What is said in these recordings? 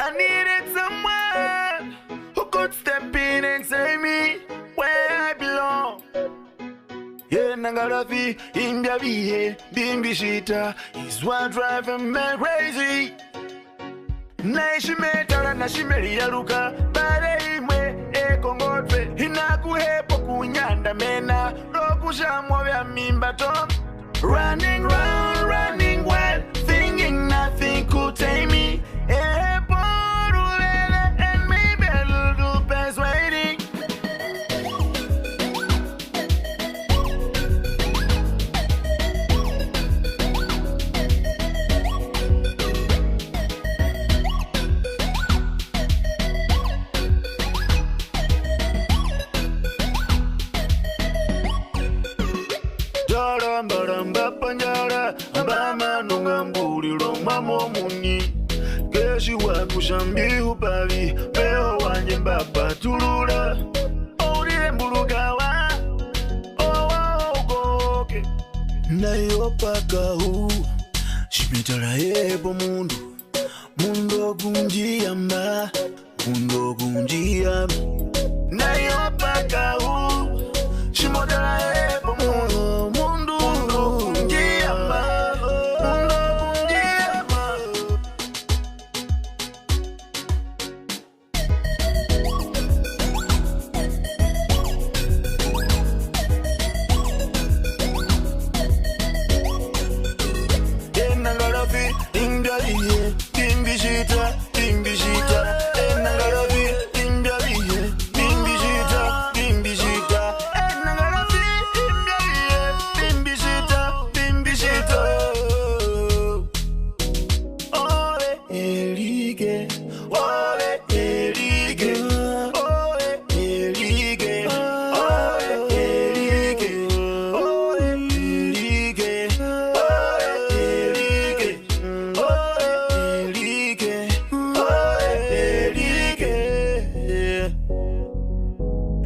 I needed someone who could step in and save me where I belong. Yeah, Nangarafi, India Bihe, Bimbishita is what driving me crazy. Naishimetara na shimeri ya luka bare imwe ekongotwe inakuhepo kunyanda mena rokushamwa vya mimba tom. Running round, running well, thinking nothing could tame me. And maybe a little persuading. Baramba panjara abama nungambuliro mamo muni keshi wakushambi upavi peo wanje mbapa tulula oulile mbulukawa okoke nayopaka hu shimitala yebo mundu ogunjiyamba mundu ogunjiyamba nayopaka hu shimotala yebo mundu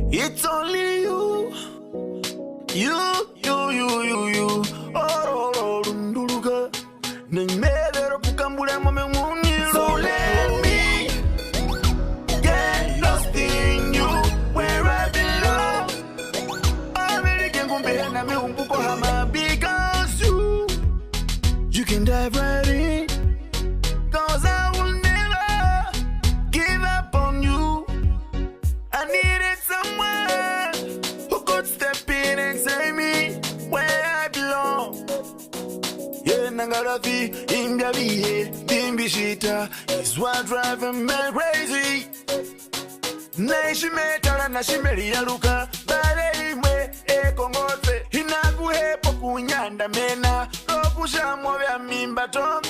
It's only you. So let me get lost in you, where I belong. I really can't compare na me hama because you can dive right in. 'Cause I will never give up on you. I needed someone who could step in and save me where I belong. Yeah, Nangarafi, India Bihe, Bimbishita is what driving me crazy. Naishimetara na shimeri ya luka bare imwe ekongotwe inakuhepo kunyanda mena rokushamwa vya mimba tom.